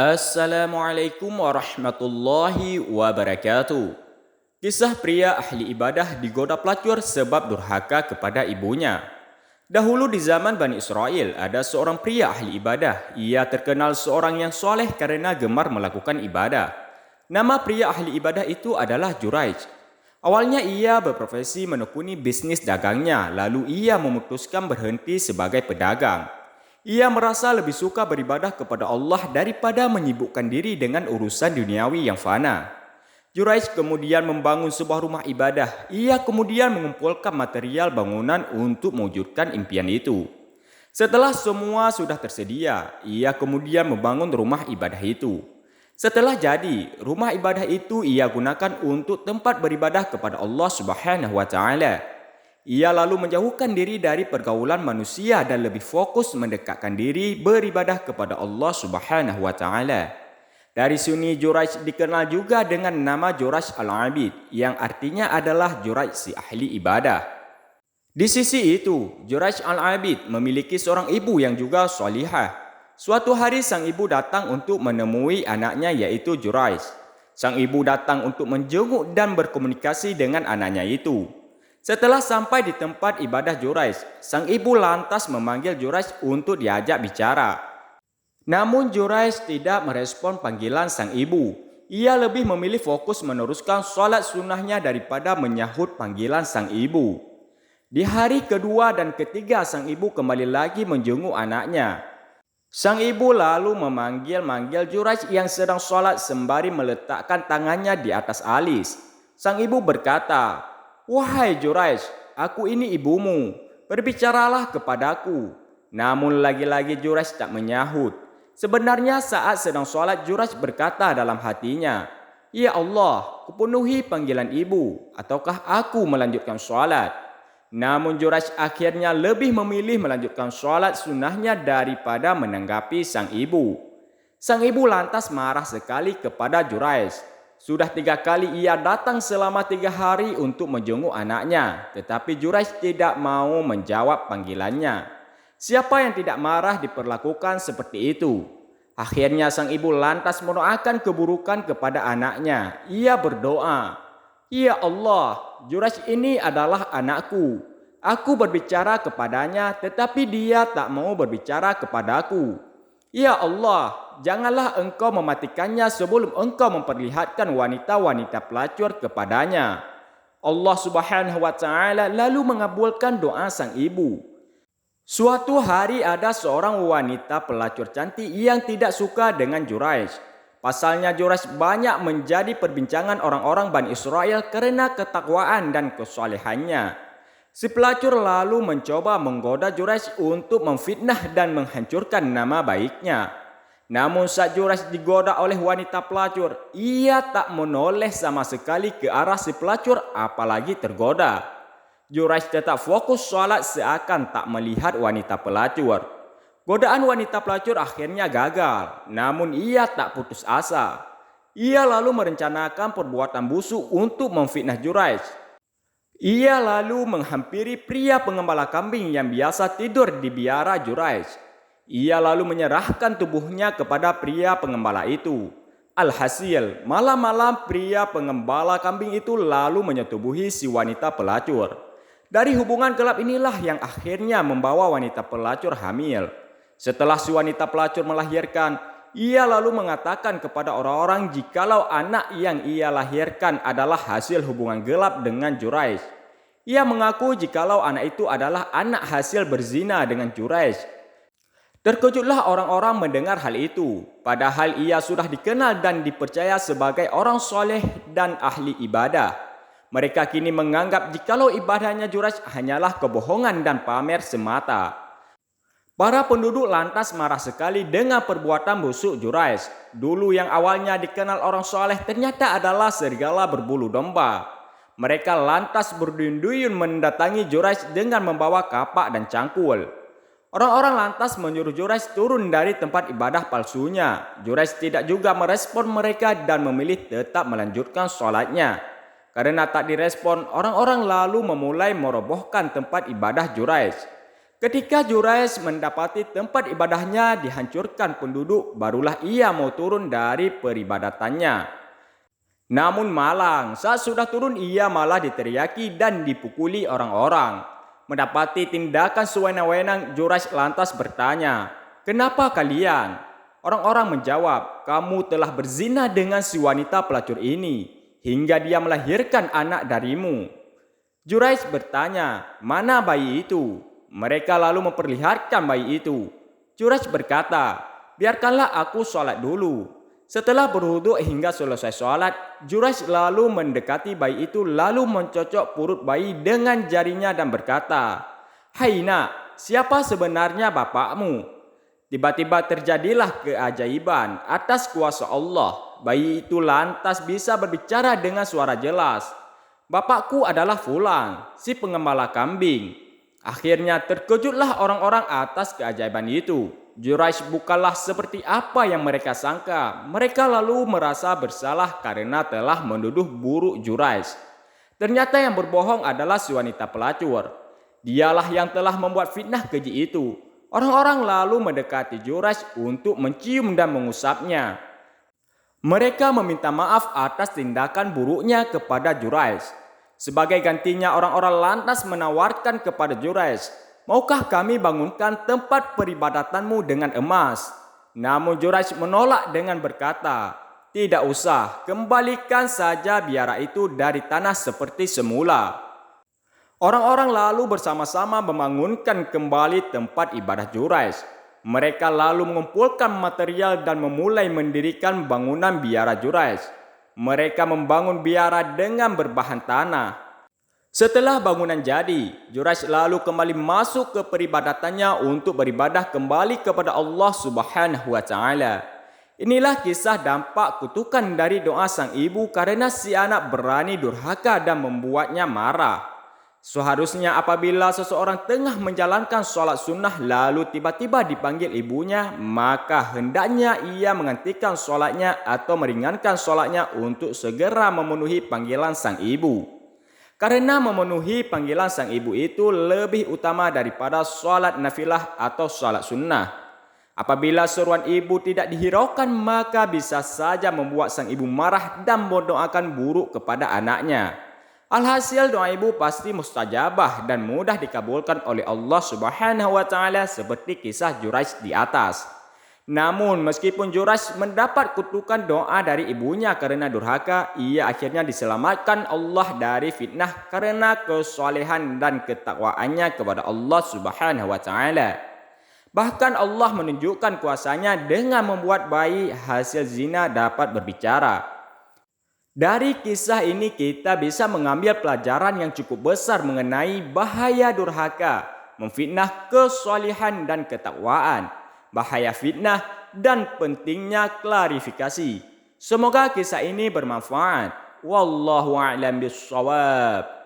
Assalamualaikum warahmatullahi wabarakatuh. Kisah pria ahli ibadah digoda pelacur sebab durhaka kepada ibunya. Dahulu di zaman Bani Israel ada seorang pria ahli ibadah. Ia terkenal seorang yang soleh karena gemar melakukan ibadah. Nama pria ahli ibadah itu adalah Juraij. Awalnya ia berprofesi menekuni bisnis dagangnya, lalu ia memutuskan berhenti sebagai pedagang. Ia merasa lebih suka beribadah kepada Allah daripada menyibukkan diri dengan urusan duniawi yang fana. Juraij kemudian membangun sebuah rumah ibadah. Ia kemudian mengumpulkan material bangunan untuk mewujudkan impian itu. Setelah semua sudah tersedia, ia kemudian membangun rumah ibadah itu. Setelah jadi, rumah ibadah itu ia gunakan untuk tempat beribadah kepada Allah Subhanahu wa taala. Ia lalu menjauhkan diri dari pergaulan manusia dan lebih fokus mendekatkan diri beribadah kepada Allah Subhanahu wa taala. Dari sini Juraij dikenal juga dengan nama Juraij Al-Abid yang artinya adalah Juraij si ahli ibadah. Di sisi itu, Juraij Al-Abid memiliki seorang ibu yang juga solihah. Suatu hari sang ibu datang untuk menemui anaknya yaitu Juraij. Sang ibu datang untuk menjenguk dan berkomunikasi dengan anaknya itu. Setelah sampai di tempat ibadah Juraij, sang ibu lantas memanggil Juraij untuk diajak bicara. Namun Juraij tidak merespon panggilan sang ibu. Ia lebih memilih fokus meneruskan sholat sunnahnya daripada menyahut panggilan sang ibu. Di hari kedua dan ketiga sang ibu kembali lagi menjenguk anaknya. Sang ibu lalu memanggil-manggil Juraij yang sedang sholat sembari meletakkan tangannya di atas alis. Sang ibu berkata, "Wahai Juraij, aku ini ibumu, berbicaralah kepadaku." Namun lagi-lagi Juraij tak menyahut. Sebenarnya saat sedang sholat Juraij berkata dalam hatinya, "Ya Allah, kupenuhi panggilan ibu, ataukah aku melanjutkan sholat?" Namun Juraij akhirnya lebih memilih melanjutkan sholat sunnahnya daripada menanggapi sang ibu. Sang ibu lantas marah sekali kepada Juraij. Sudah 3 kali ia datang selama 3 hari untuk menjenguk anaknya, tetapi Juraij tidak mau menjawab panggilannya. Siapa yang tidak marah diperlakukan seperti itu? Akhirnya sang ibu lantas mendoakan keburukan kepada anaknya. Ia berdoa, "Ya Allah, Juraij ini adalah anakku. Aku berbicara kepadanya, tetapi dia tak mau berbicara kepadaku. Ya Allah, janganlah engkau mematikannya sebelum engkau memperlihatkan wanita-wanita pelacur kepadanya." Allah Subhanahu wa taala lalu mengabulkan doa sang ibu. Suatu hari ada seorang wanita pelacur cantik yang tidak suka dengan Juraij. Pasalnya Juraij banyak menjadi perbincangan orang-orang Bani Israel karena ketakwaan dan kesolehannya. Si pelacur lalu mencoba menggoda Juraij untuk memfitnah dan menghancurkan nama baiknya. Namun saat Juraij digoda oleh wanita pelacur, ia tak menoleh sama sekali ke arah si pelacur apalagi tergoda. Juraij tetap fokus sholat seakan tak melihat wanita pelacur. Godaan wanita pelacur akhirnya gagal, namun ia tak putus asa. Ia lalu merencanakan perbuatan busuk untuk memfitnah Juraij. Ia lalu menghampiri pria pengembala kambing yang biasa tidur di biara Juraij. Ia lalu menyerahkan tubuhnya kepada pria pengembala itu. Alhasil, malam-malam pria pengembala kambing itu lalu menyetubuhi si wanita pelacur. Dari hubungan gelap inilah yang akhirnya membawa wanita pelacur hamil. Setelah si wanita pelacur melahirkan, ia lalu mengatakan kepada orang-orang jikalau anak yang ia lahirkan adalah hasil hubungan gelap dengan Juraij. Ia mengaku jikalau anak itu adalah anak hasil berzina dengan Juraij. Terkejutlah orang-orang mendengar hal itu, padahal ia sudah dikenal dan dipercaya sebagai orang soleh dan ahli ibadah. Mereka kini menganggap jikalau ibadahnya Juraij hanyalah kebohongan dan pamer semata. Para penduduk lantas marah sekali dengan perbuatan busuk Juraij. Dulu yang awalnya dikenal orang soleh ternyata adalah serigala berbulu domba. Mereka lantas berduyun-duyun mendatangi Juraij dengan membawa kapak dan cangkul. Orang-orang lantas menyuruh Juraij turun dari tempat ibadah palsunya. Juraij tidak juga merespon mereka dan memilih tetap melanjutkan sholatnya. Karena tak direspon, orang-orang lalu memulai merobohkan tempat ibadah Juraij. Ketika Juraij mendapati tempat ibadahnya dihancurkan penduduk, barulah ia mau turun dari peribadatannya. Namun malang, saat sudah turun ia malah diteriaki dan dipukuli orang-orang. Mendapati tindakan sewenang-wenang, Juraij lantas bertanya, "Kenapa kalian?" Orang-orang menjawab, "Kamu telah berzina dengan si wanita pelacur ini, hingga dia melahirkan anak darimu." Juraij bertanya, "Mana bayi itu?" Mereka lalu memperlihatkan bayi itu. Juraij berkata, "Biarkanlah aku sholat dulu." Setelah berwudu hingga selesai sholat, Juraij lalu mendekati bayi itu lalu mencocok perut bayi dengan jarinya dan berkata, "Hai nak, siapa sebenarnya bapakmu?" Tiba-tiba terjadilah keajaiban atas kuasa Allah. Bayi itu lantas bisa berbicara dengan suara jelas. "Bapakku adalah Fulan, si pengembala kambing." Akhirnya terkejutlah orang-orang atas keajaiban itu. Juraij bukanlah seperti apa yang mereka sangka. Mereka lalu merasa bersalah karena telah menuduh buruk Juraij. Ternyata yang berbohong adalah si wanita pelacur. Dialah yang telah membuat fitnah keji itu. Orang-orang lalu mendekati Juraij untuk mencium dan mengusapnya. Mereka meminta maaf atas tindakan buruknya kepada Juraij. Sebagai gantinya orang-orang lantas menawarkan kepada Juraij, "Maukah kami bangunkan tempat peribadatanmu dengan emas?" Namun Juraij menolak dengan berkata, "Tidak usah, kembalikan saja biara itu dari tanah seperti semula." Orang-orang lalu bersama-sama membangunkan kembali tempat ibadah Juraij. Mereka lalu mengumpulkan material dan memulai mendirikan bangunan biara Juraij. Mereka membangun biara dengan berbahan tanah. Setelah bangunan jadi, Juraij lalu kembali masuk ke peribadatannya untuk beribadah kembali kepada Allah Subhanahu wa Ta'ala. Inilah kisah dampak kutukan dari doa sang ibu karena si anak berani durhaka dan membuatnya marah. Seharusnya apabila seseorang tengah menjalankan sholat sunnah lalu tiba-tiba dipanggil ibunya, maka hendaknya ia menghentikan sholatnya atau meringankan sholatnya untuk segera memenuhi panggilan sang ibu. Karena memenuhi panggilan sang ibu itu lebih utama daripada sholat nafilah atau sholat sunnah. Apabila seruan ibu tidak dihiraukan, maka bisa saja membuat sang ibu marah dan mendoakan buruk kepada anaknya. Alhasil doa ibu pasti mustajabah dan mudah dikabulkan oleh Allah Subhanahu wa Ta'ala seperti kisah Juraij di atas. Namun meskipun Juraij mendapat kutukan doa dari ibunya karena durhaka, ia akhirnya diselamatkan Allah dari fitnah karena kesolehan dan ketakwaannya kepada Allah Subhanahu wa Ta'ala. Bahkan Allah menunjukkan kuasanya dengan membuat bayi hasil zina dapat berbicara. Dari kisah ini kita bisa mengambil pelajaran yang cukup besar mengenai bahaya durhaka, memfitnah kesolehan dan ketakwaan, bahaya fitnah dan pentingnya klarifikasi. Semoga kisah ini bermanfaat. Wallahu a'lam bishawab.